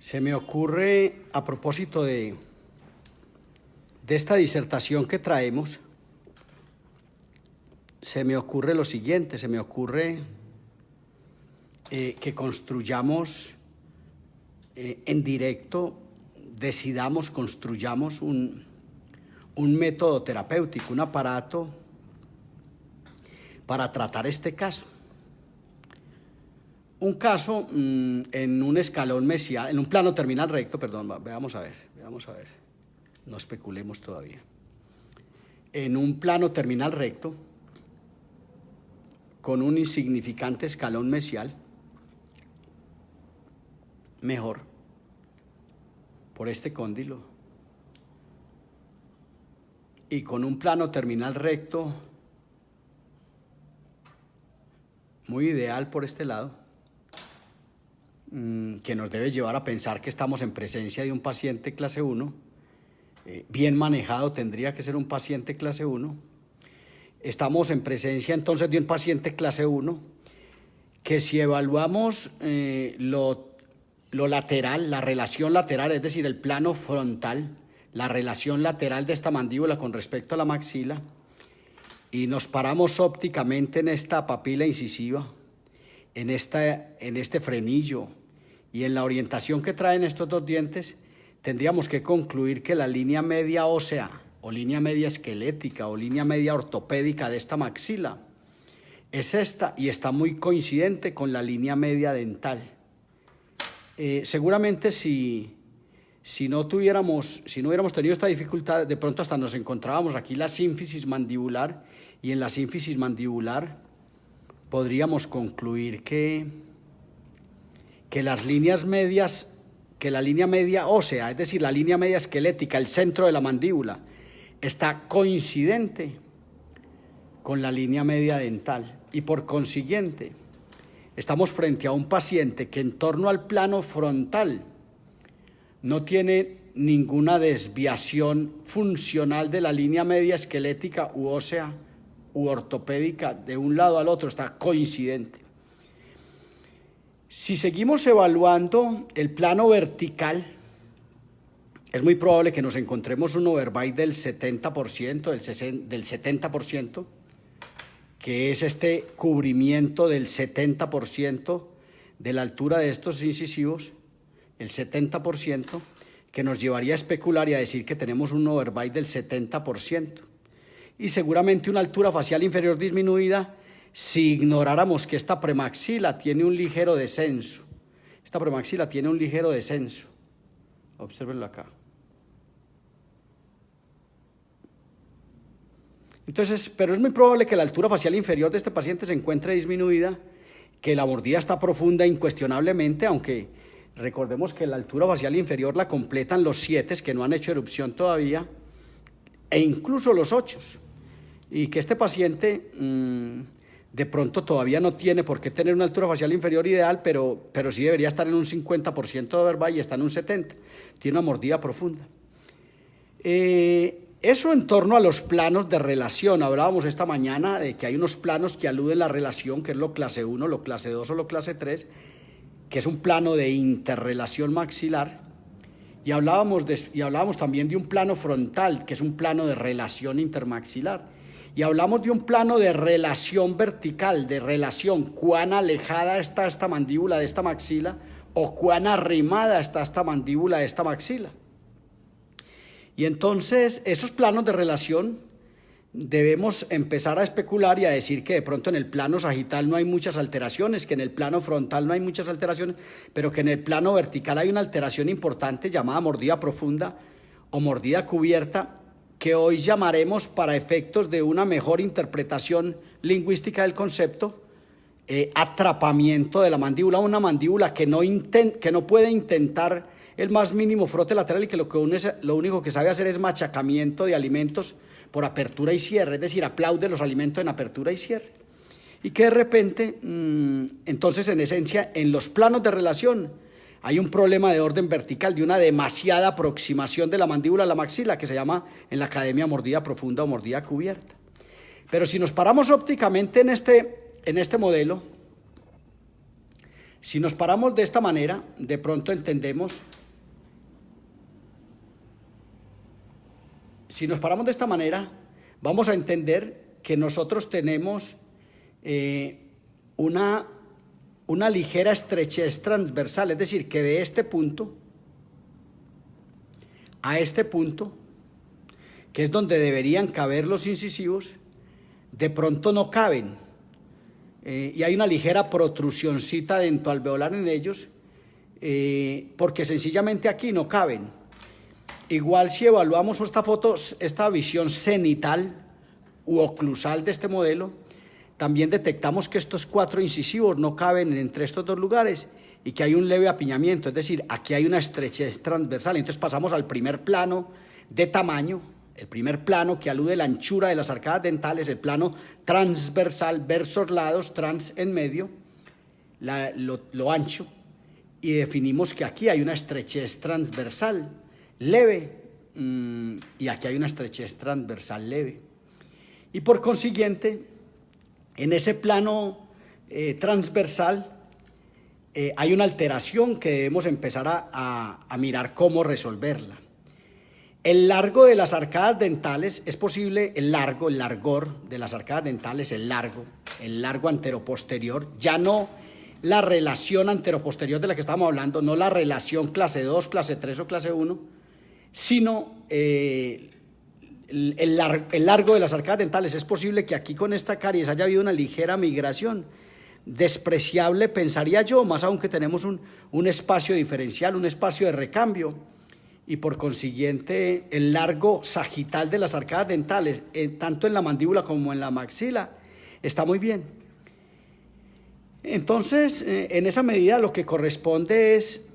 Se me ocurre, a propósito de esta disertación que traemos, se me ocurre lo siguiente, se me ocurre que construyamos en directo, decidamos, construyamos un método terapéutico, un aparato para tratar este caso. Un caso en un escalón mesial, en un plano terminal recto, perdón, veamos a ver, no especulemos todavía. En un plano terminal recto, con un insignificante escalón mesial, mejor, por este cóndilo, y con un plano terminal recto, muy ideal por este lado, que nos debe llevar a pensar que estamos en presencia de un paciente clase 1, bien manejado tendría que ser un paciente clase 1, estamos en presencia entonces de un paciente clase 1, que si evaluamos lo lateral, la relación lateral, es decir, el plano frontal, la relación lateral de esta mandíbula con respecto a la maxila, y nos paramos ópticamente en esta papila incisiva, en este frenillo y en la orientación que traen estos dos dientes, tendríamos que concluir que la línea media ósea o línea media esquelética o línea media ortopédica de esta maxila es esta y está muy coincidente con la línea media dental. Seguramente si no hubiéramos tenido esta dificultad, de pronto hasta nos encontrábamos aquí la sínfisis mandibular, y en la sínfisis mandibular podríamos concluir que las líneas medias, que la línea media ósea, es decir, la línea media esquelética, el centro de la mandíbula, está coincidente con la línea media dental, y por consiguiente estamos frente a un paciente que en torno al plano frontal no tiene ninguna desviación funcional de la línea media esquelética u ósea u ortopédica de un lado al otro, está coincidente. Si seguimos evaluando el plano vertical, es muy probable que nos encontremos un overbite del 70%, del 70%, que es este cubrimiento del 70% de la altura de estos incisivos, el 70%, que nos llevaría a especular y a decir que tenemos un overbite del 70%. Y seguramente una altura facial inferior disminuida si ignoráramos que esta premaxila tiene un ligero descenso. Esta premaxila tiene un ligero descenso. Obsérvenlo acá. Entonces, pero es muy probable que la altura facial inferior de este paciente se encuentre disminuida, que la mordida está profunda incuestionablemente, aunque recordemos que la altura facial inferior la completan los 7 que no han hecho erupción todavía, e incluso los 8, y que este paciente de pronto todavía no tiene por qué tener una altura facial inferior ideal, pero sí debería estar en un 50% de overbite y está en un 70%, tiene una mordida profunda. Eso en torno a los planos de relación. Hablábamos esta mañana de que hay unos planos que aluden a la relación, que es lo clase 1, lo clase 2 o lo clase 3, que es un plano de interrelación maxilar, y hablábamos también de un plano frontal, que es un plano de relación intermaxilar, y hablamos de un plano de relación vertical, de relación, cuán alejada está esta mandíbula de esta maxila o cuán arrimada está esta mandíbula de esta maxila. Y entonces esos planos de relación debemos empezar a especular y a decir que de pronto en el plano sagital no hay muchas alteraciones, que en el plano frontal no hay muchas alteraciones, pero que en el plano vertical hay una alteración importante llamada mordida profunda o mordida cubierta, que hoy llamaremos, para efectos de una mejor interpretación lingüística del concepto, atrapamiento de la mandíbula, una mandíbula que no puede intentar el más mínimo frote lateral y que lo único que sabe hacer es machacamiento de alimentos por apertura y cierre, es decir, aplaude los alimentos en apertura y cierre. Y que de repente, entonces en esencia, en los planos de relación hay un problema de orden vertical, de una demasiada aproximación de la mandíbula a la maxila, que se llama en la academia mordida profunda o mordida cubierta. Pero si nos paramos ópticamente en este modelo, Si nos paramos de esta manera, de pronto entendemos, si nos paramos de esta manera, vamos a entender que nosotros tenemos una ligera estrechez transversal, es decir, que de este punto a este punto, que es donde deberían caber los incisivos, de pronto no caben. Y hay una ligera protrusioncita dentro alveolar en ellos, porque sencillamente aquí no caben. Igual si evaluamos esta foto, esta visión cenital u oclusal de este modelo, también detectamos que estos 4 incisivos no caben entre estos 2 lugares y que hay un leve apiñamiento, es decir, aquí hay una estrechez transversal. Entonces pasamos al primer plano de tamaño, el primer plano que alude a la anchura de las arcadas dentales, el plano transversal, versos lados, trans en medio, lo ancho, y definimos que aquí hay una estrechez transversal leve, y aquí hay una estrechez transversal leve. Y por consiguiente, en ese plano transversal hay una alteración que debemos empezar a mirar cómo resolverla. El largo de las arcadas dentales, es posible el largor de las arcadas dentales, el largo anteroposterior, ya no la relación anteroposterior de la que estamos hablando, no la relación clase 2, clase 3 o clase 1, sino el largo de las arcadas dentales. Es posible que aquí con esta caries haya habido una ligera migración, despreciable pensaría yo, más aún que tenemos un espacio diferencial, un espacio de recambio, y por consiguiente el largo sagital de las arcadas dentales, tanto en la mandíbula como en la maxila, está muy bien. Entonces, en esa medida lo que corresponde es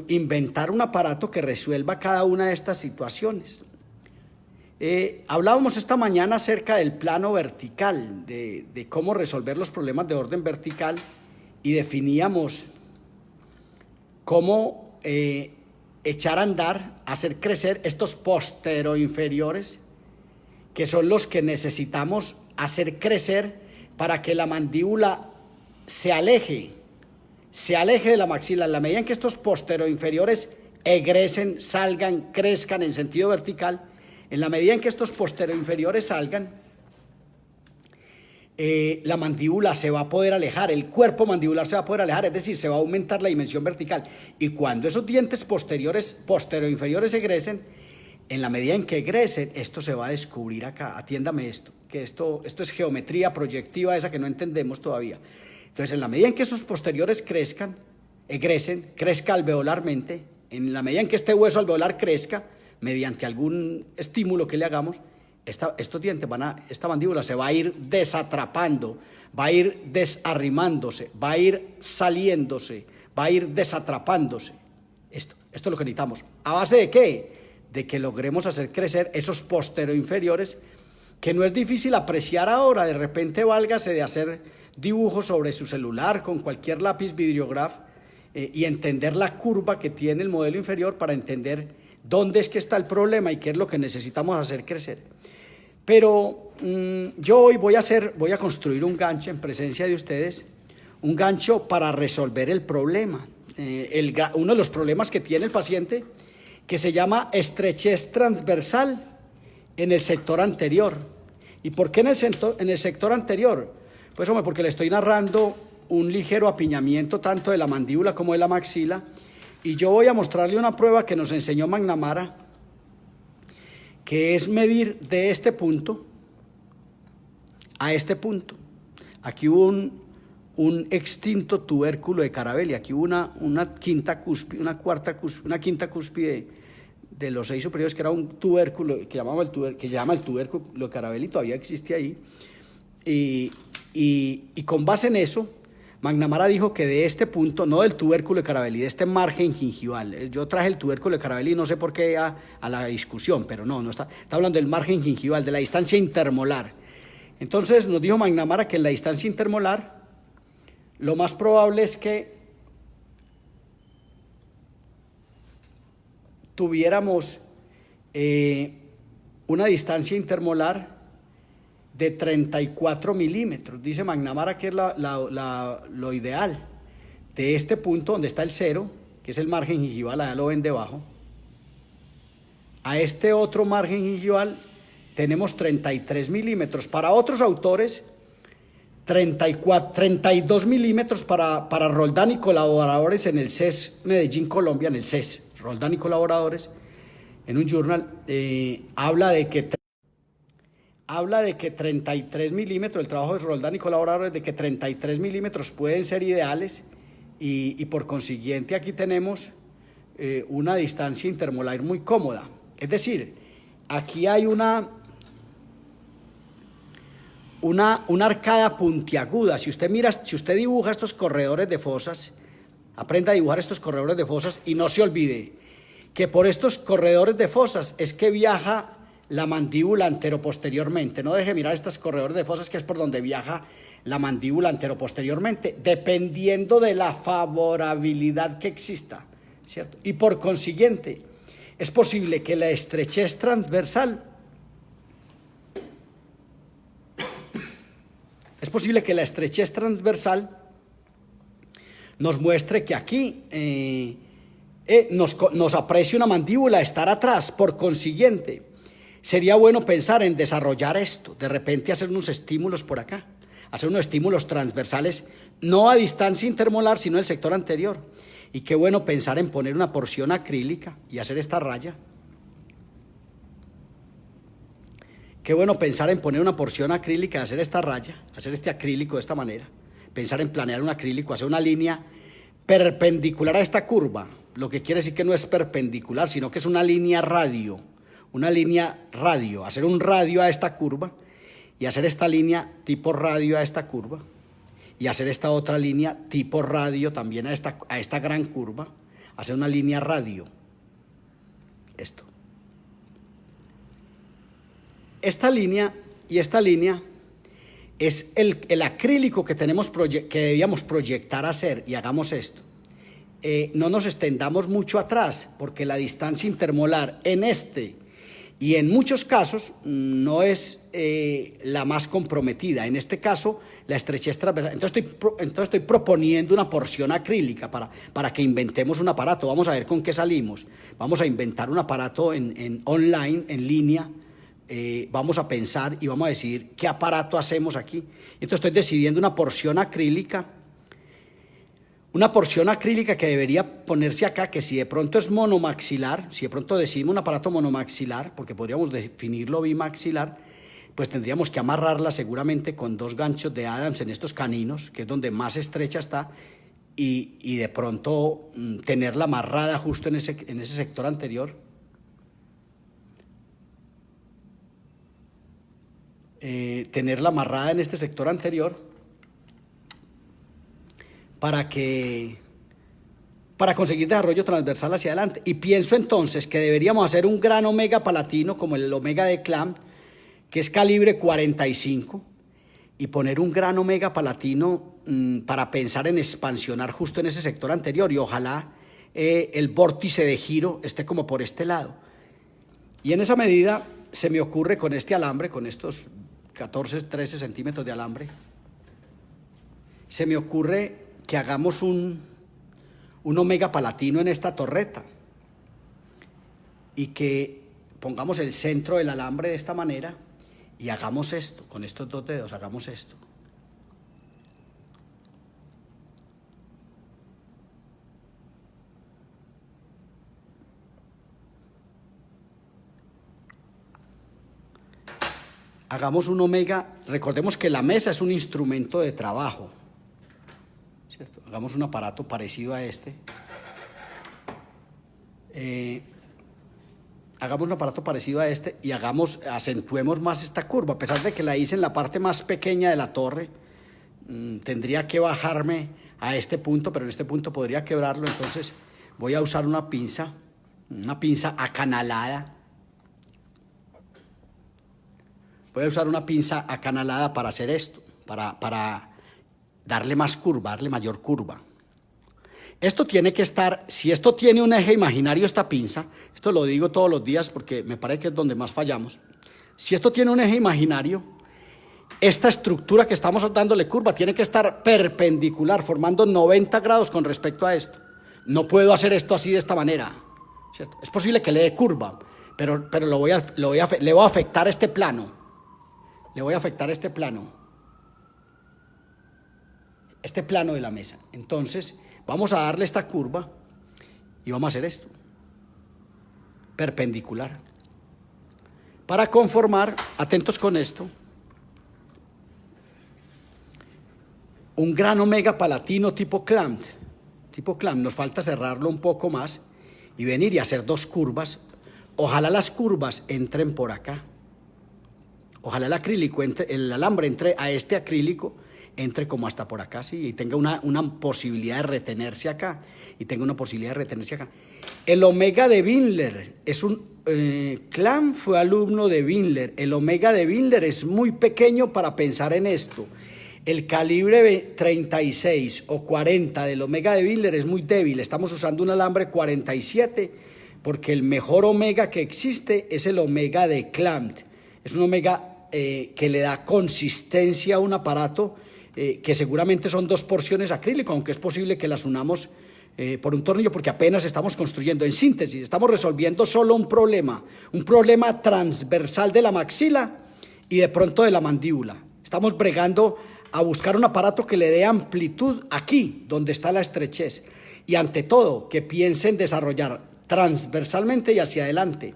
inventar un aparato que resuelva cada una de estas situaciones. Hablábamos esta mañana acerca del plano vertical, de cómo resolver los problemas de orden vertical, y definíamos cómo echar a andar, hacer crecer estos posteroinferiores, que son los que necesitamos hacer crecer para que la mandíbula se aleje de la maxila. En la medida en que estos posteroinferiores egresen, salgan, crezcan en sentido vertical, en la medida en que estos posteroinferiores salgan, la mandíbula se va a poder alejar, el cuerpo mandibular se va a poder alejar, es decir, se va a aumentar la dimensión vertical. Y cuando esos dientes posteroinferiores egresen, en la medida en que egresen, esto se va a descubrir acá. Atiéndame esto, que esto es geometría proyectiva, esa que no entendemos todavía. Entonces, en la medida en que esos posteriores crezca alveolarmente, en la medida en que este hueso alveolar crezca, mediante algún estímulo que le hagamos, estos dientes esta mandíbula se va a ir desatrapando, va a ir desarrimándose, va a ir saliéndose, va a ir desatrapándose. Esto es lo que necesitamos. ¿A base de qué? De que logremos hacer crecer esos posteroinferiores, que no es difícil apreciar ahora. De repente válgase de hacer dibujos sobre su celular con cualquier lápiz videograph y entender la curva que tiene el modelo inferior para entender dónde es que está el problema y qué es lo que necesitamos hacer crecer. Pero yo hoy voy a construir un gancho en presencia de ustedes, un gancho para resolver el problema. Uno de los problemas que tiene el paciente, que se llama estrechez transversal en el sector anterior. ¿Y por qué en el sector anterior? Pues hombre, porque le estoy narrando un ligero apiñamiento tanto de la mandíbula como de la maxila, y yo voy a mostrarle una prueba que nos enseñó McNamara, que es medir de este punto a este punto. Aquí hubo un extinto tubérculo de Carabelli, aquí hubo una quinta cúspide de los 6 superiores, que era un tubérculo que se llama el tubérculo de Carabelli, todavía existe ahí, y con base en eso, McNamara dijo que de este punto, no del tubérculo de Carabelli, de este margen gingival. Yo traje el tubérculo de Carabelli, no sé por qué a la discusión, pero no está hablando del margen gingival, de la distancia intermolar. Entonces nos dijo McNamara que en la distancia intermolar lo más probable es que tuviéramos una distancia intermolar de 34 milímetros. Dice McNamara que es lo ideal. de este punto donde está el 0, que es el margen gingival, allá lo ven debajo, a este otro margen gingival tenemos 33 milímetros. Para otros autores, 32 milímetros para Roldán y colaboradores en el CES Medellín, Colombia, en el CES. Roldán y colaboradores, en un journal, habla de que 33 milímetros, el trabajo de Roldán y colaboradores, de que 33 milímetros pueden ser ideales y por consiguiente aquí tenemos una distancia intermolar muy cómoda. Es decir, aquí hay una arcada puntiaguda. Si usted dibuja estos corredores de fosas, aprenda a dibujar estos corredores de fosas y no se olvide que por estos corredores de fosas es que viaja la mandíbula anteroposteriormente. No deje mirar estos corredores de fosas, que es por donde viaja la mandíbula anteroposteriormente, dependiendo de la favorabilidad que exista, ¿cierto? Y por consiguiente, es posible que la estrechez transversal nos muestre que aquí nos aprecie una mandíbula estar atrás. Por consiguiente, sería bueno pensar en desarrollar esto, de repente hacer unos estímulos por acá, hacer unos estímulos transversales, no a distancia intermolar, sino el sector anterior. Y qué bueno pensar en poner una porción acrílica y hacer esta raya. Qué bueno pensar en poner una porción acrílica y hacer esta raya, hacer este acrílico de esta manera. Pensar en planear un acrílico, hacer una línea perpendicular a esta curva, lo que quiere decir que no es perpendicular, sino que es una línea radio, hacer un radio a esta curva y hacer esta línea tipo radio a esta curva y hacer esta otra línea tipo radio también a esta gran curva, hacer una línea radio, esto. Esta línea y esta línea es el acrílico que debíamos proyectar a hacer, y hagamos esto. No nos extendamos mucho atrás, porque la distancia intermolar en este y en muchos casos no es la más comprometida. En este caso, la estrechez transversal. Entonces estoy proponiendo una porción acrílica para que inventemos un aparato. Vamos a ver con qué salimos. Vamos a inventar un aparato online, en línea. Vamos a pensar y vamos a decidir qué aparato hacemos aquí. Entonces estoy decidiendo una porción acrílica que debería ponerse acá, que si de pronto es monomaxilar, si de pronto decidimos un aparato monomaxilar, porque podríamos definirlo bimaxilar, pues tendríamos que amarrarla seguramente con 2 ganchos de Adams en estos caninos, que es donde más estrecha está, y de pronto tenerla amarrada justo en ese sector anterior. Tenerla amarrada en este sector anterior para conseguir desarrollo transversal hacia adelante. Y pienso entonces que deberíamos hacer un gran omega palatino como el omega de Clamp, que es calibre 45, y poner un gran omega palatino para pensar en expansionar justo en ese sector anterior, y ojalá el vórtice de giro esté como por este lado. Y en esa medida se me ocurre con este alambre, con estos 14, 13 centímetros de alambre, se me ocurre que hagamos un omega palatino en esta torreta y que pongamos el centro del alambre de esta manera y hagamos esto, con estos 2 dedos, hagamos esto. Hagamos un omega, recordemos que la mesa es un instrumento de trabajo, ¿cierto? Hagamos un aparato parecido a este. Hagamos un aparato parecido a este y acentuemos más esta curva. A pesar de que la hice en la parte más pequeña de la torre, tendría que bajarme a este punto, pero en este punto podría quebrarlo. Entonces voy a usar una pinza acanalada. Voy a usar una pinza acanalada para hacer esto, para darle más curva, darle mayor curva. Esto tiene que estar, si esto tiene un eje imaginario, esta pinza, esto lo digo todos los días porque me parece que es donde más fallamos. Si esto tiene un eje imaginario, esta estructura que estamos dándole curva tiene que estar perpendicular, formando 90 grados con respecto a esto. No puedo hacer esto así de esta manera, ¿cierto? Es posible que le dé curva, pero le voy a afectar este plano. Le voy a afectar este plano de la mesa. Entonces, vamos a darle esta curva y vamos a hacer esto, perpendicular. Para conformar, atentos con esto, un gran omega palatino tipo clamp. Nos falta cerrarlo un poco más y venir y hacer dos curvas. Ojalá las curvas entren por acá. Ojalá el acrílico el alambre entre a este acrílico, entre como hasta por acá, sí, y tenga una posibilidad de retenerse acá, El omega de Windler es Clamp fue alumno de Windler. El omega de Windler es muy pequeño para pensar en esto. El calibre 36 o 40 del omega de Windler es muy débil. Estamos usando un alambre 47 porque el mejor omega que existe es el omega de Clamp. Es un omega que le da consistencia a un aparato que seguramente son dos porciones acrílico, aunque es posible que las unamos por un tornillo porque apenas estamos construyendo. En síntesis, estamos resolviendo solo un problema transversal de la maxila y de pronto de la mandíbula. Estamos bregando a buscar un aparato que le dé amplitud aquí, donde está la estrechez. Y ante todo, que piensen desarrollar transversalmente y hacia adelante,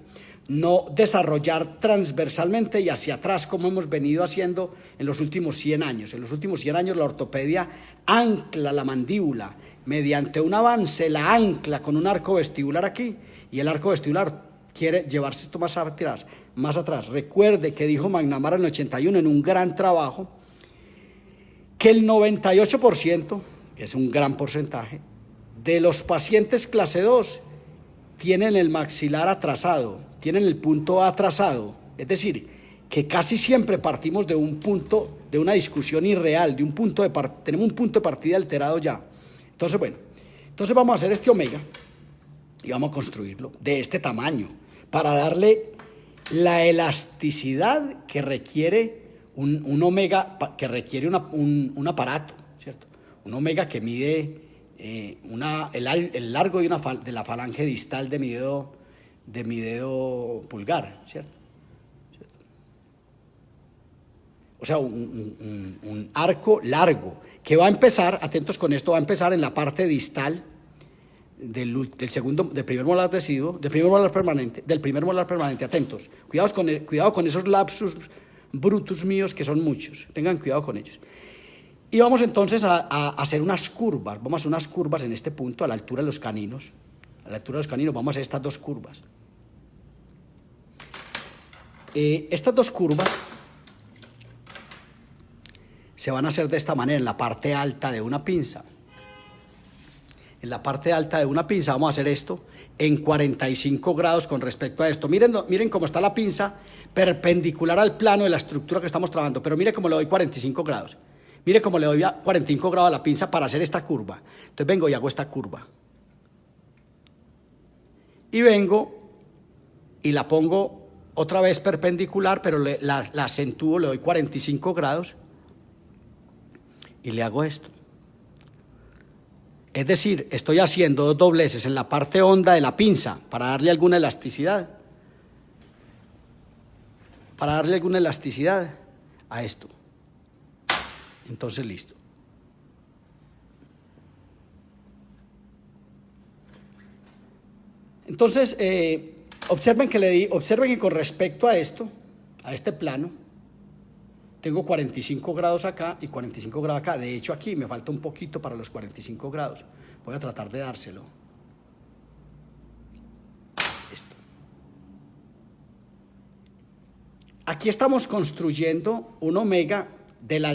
no desarrollar transversalmente y hacia atrás como hemos venido haciendo en los últimos 100 años. En los últimos 100 años la ortopedia ancla la mandíbula mediante un avance, la ancla con un arco vestibular aquí, y el arco vestibular quiere llevarse esto más atrás. Recuerde que dijo McNamara en el 81 en un gran trabajo que el 98%, que es un gran porcentaje, de los pacientes clase 2 tienen el maxilar atrasado, tienen el punto atrasado, es decir, que casi siempre partimos de un punto, de una discusión irreal, tenemos un punto de partida alterado ya. Entonces, bueno, vamos a hacer este omega y vamos a construirlo de este tamaño para darle la elasticidad que requiere un omega, que requiere un aparato, ¿cierto? Un omega que mide el largo de la falange distal de mi dedo pulgar, ¿cierto? O sea, un arco largo que va a empezar, atentos con esto, va a empezar en la parte distal del primer molar deciduo, del primer molar permanente, atentos. Cuidado con esos lapsus brutus míos que son muchos, tengan cuidado con ellos. Y vamos entonces a hacer unas curvas, en este punto a la altura de los caninos, vamos a hacer estas dos curvas. Estas dos curvas se van a hacer de esta manera en la parte alta de una pinza. En la parte alta de una pinza vamos a hacer esto en 45 grados con respecto a esto. Miren cómo está la pinza perpendicular al plano de la estructura que estamos trabajando, pero mire cómo le doy 45 grados. Mire cómo le doy 45 grados a la pinza para hacer esta curva. Entonces vengo y hago esta curva. Y vengo y la pongo otra vez perpendicular, pero la acentúo, le doy 45 grados y le hago esto. Es decir, estoy haciendo dos dobleces en la parte honda de la pinza para darle alguna elasticidad. A esto. Entonces, listo. Entonces, observen que con respecto a esto, a este plano, tengo 45 grados acá y 45 grados acá. De hecho, aquí me falta un poquito para los 45 grados. Voy a tratar de dárselo. Esto. Aquí estamos construyendo un omega de la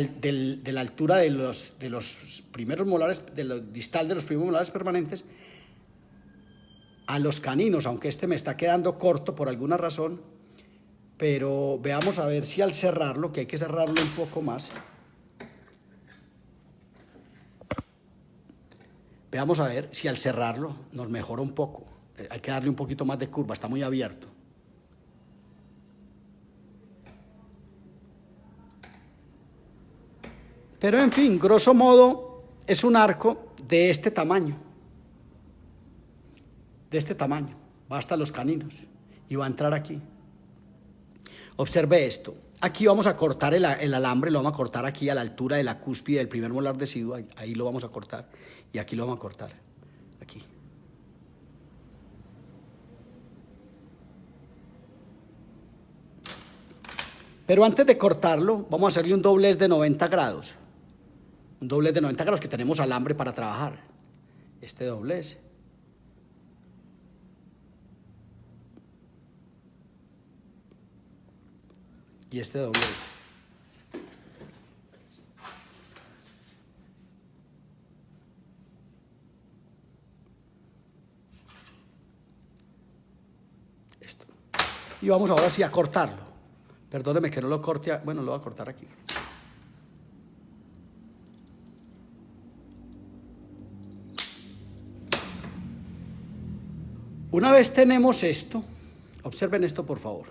altura de los primeros molares, de lo distal de los primeros molares permanentes, a los caninos, aunque este me está quedando corto por alguna razón, pero veamos a ver si al cerrarlo, que hay que cerrarlo un poco más, veamos a ver si al cerrarlo nos mejora un poco. Hay que darle un poquito más de curva, está muy abierto. Pero en fin, grosso modo, es un arco de este tamaño. De este tamaño. Va hasta los caninos y va a entrar aquí. Observe esto. Aquí vamos a cortar el alambre, lo vamos a cortar aquí a la altura de la cúspide del primer molar deciduo, ahí lo vamos a cortar, y aquí lo vamos a cortar, aquí. Pero antes de cortarlo, vamos a hacerle un doblez de 90 grados. Un doblez de 90 grados que tenemos alambre para trabajar. Este doblez. Y este doblez. Esto. Y vamos ahora sí a cortarlo. Perdóneme que no lo corte, bueno, lo voy a cortar aquí. Una vez tenemos esto, observen esto por favor.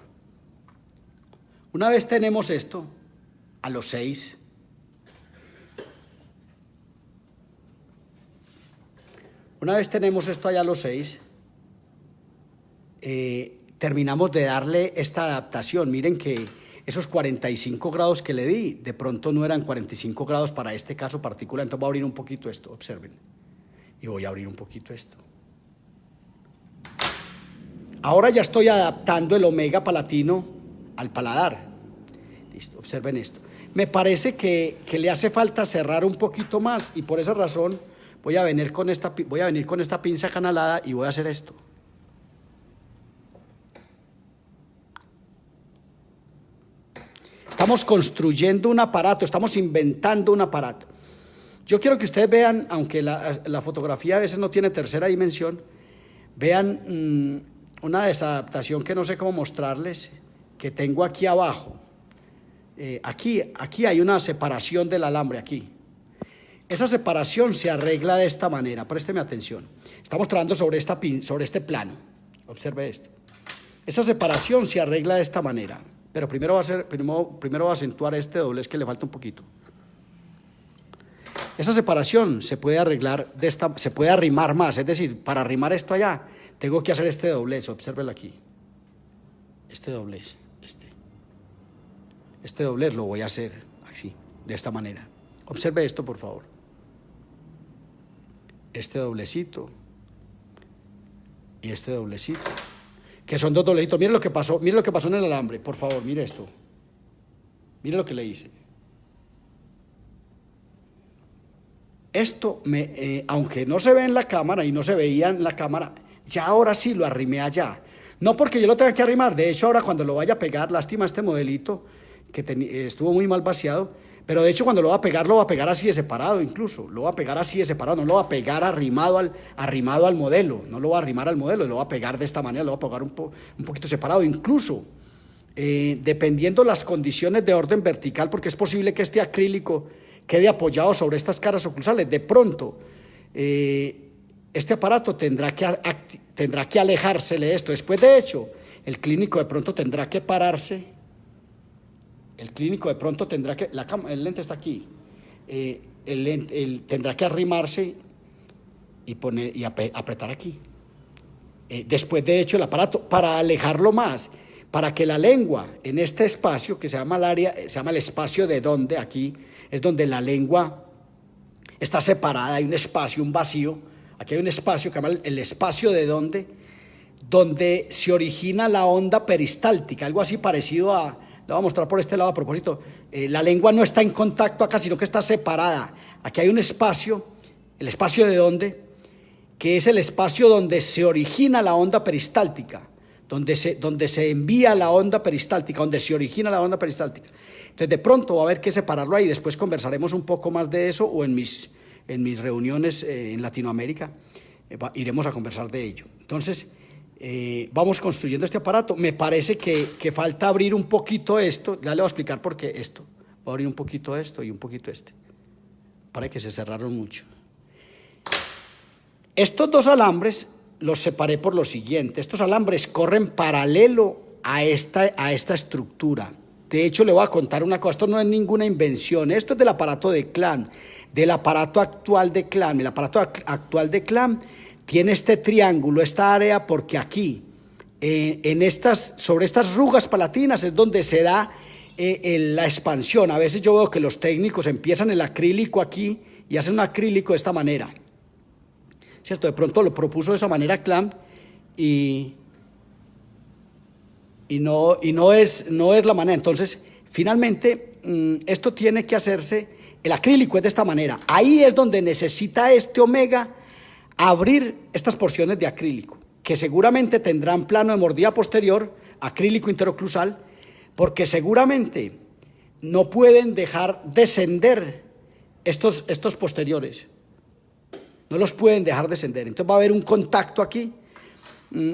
Una vez tenemos esto, a los 6, una vez tenemos esto allá a los 6, terminamos de darle esta adaptación. Miren que esos 45 grados que le di, de pronto no eran 45 grados para este caso particular, entonces voy a abrir un poquito esto, observen, y voy a abrir un poquito esto. Ahora ya estoy adaptando el omega palatino al paladar. Listo, observen esto. Me parece que le hace falta cerrar un poquito más y por esa razón voy a venir con esta pinza canalada y voy a hacer esto. Estamos construyendo un aparato, estamos inventando un aparato. Yo quiero que ustedes vean, aunque la fotografía a veces no tiene tercera dimensión, vean una desadaptación que no sé cómo mostrarles, que tengo aquí abajo. Aquí hay una separación del alambre, aquí. Esa separación se arregla de esta manera, présteme atención. Estamos trabajando sobre este plano, observe esto. Esa separación se arregla de esta manera, pero primero va a acentuar este doblez que le falta un poquito. Esa separación se puede arreglar, se puede arrimar más, es decir, para arrimar esto allá, tengo que hacer este doblez, obsérvelo aquí. Este doblez. Este doblez lo voy a hacer así, de esta manera. Observe esto, por favor. Este doblecito y este doblecito, que son dos doblecitos. Mire lo que pasó en el alambre, por favor, mire esto. Mire lo que le hice. Esto, aunque no se ve en la cámara y no se veía en la cámara, ya ahora sí lo arrimé allá. No porque yo lo tenga que arrimar, de hecho ahora cuando lo vaya a pegar, lástima este modelito, que estuvo muy mal vaciado, pero de hecho cuando lo va a pegar así de separado incluso, lo va a pegar así de separado, no lo va a pegar arrimado al modelo, no lo va a arrimar al modelo, lo va a pegar de esta manera, lo va a pegar un poquito separado, incluso dependiendo las condiciones de orden vertical, porque es posible que este acrílico quede apoyado sobre estas caras oclusales, de pronto este aparato tendrá que alejársele de esto, después de hecho el clínico de pronto tendrá que pararse. El clínico de pronto tendrá que, el lente está aquí, tendrá que arrimarse y apretar aquí. Después de hecho el aparato, para alejarlo más, para que la lengua en este espacio que se llama el espacio de donde, aquí es donde la lengua está separada, hay un espacio, un vacío, aquí hay un espacio que se llama el espacio de donde se origina la onda peristáltica, algo así parecido a... Lo voy a mostrar por este lado a propósito. La lengua no está en contacto acá, sino que está separada. Aquí hay un espacio, el espacio de donde, que es el espacio donde se origina la onda peristáltica, donde se envía la onda peristáltica, donde se origina la onda peristáltica. Entonces, de pronto va a haber que separarlo ahí. Después conversaremos un poco más de eso o en mis reuniones en Latinoamérica iremos a conversar de ello. Entonces, vamos construyendo este aparato. Me parece que falta abrir un poquito esto. Ya le voy a explicar por qué esto. Voy a abrir un poquito esto y un poquito este. Para que se cerraron mucho. Estos dos alambres los separé por lo siguiente. Estos alambres corren paralelo a esta estructura. De hecho, le voy a contar una cosa, esto no es ninguna invención, esto es del aparato de Clam, del aparato actual de Clam. El aparato actual de Clam tiene este triángulo, esta área, porque aquí, sobre estas rugas palatinas es donde se da la expansión. A veces yo veo que los técnicos empiezan el acrílico aquí y hacen un acrílico de esta manera, ¿cierto? De pronto lo propuso de esa manera Clam y no es la manera. Entonces, finalmente, esto tiene que hacerse, el acrílico es de esta manera. Ahí es donde necesita este omega abrir estas porciones de acrílico, que seguramente tendrán plano de mordida posterior, acrílico interoclusal, porque seguramente no pueden dejar descender estos posteriores. No los pueden dejar descender. Entonces va a haber un contacto aquí.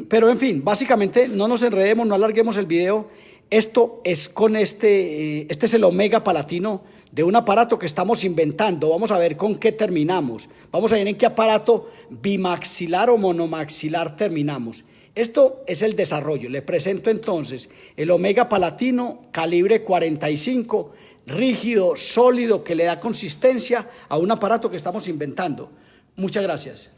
Pero en fin, básicamente no nos enredemos, no alarguemos el video. Esto es con este es el omega palatino de un aparato que estamos inventando. Vamos a ver con qué terminamos. Vamos a ver en qué aparato bimaxilar o monomaxilar terminamos. Esto es el desarrollo. Le presento entonces el omega palatino calibre 45, rígido, sólido, que le da consistencia a un aparato que estamos inventando. Muchas gracias.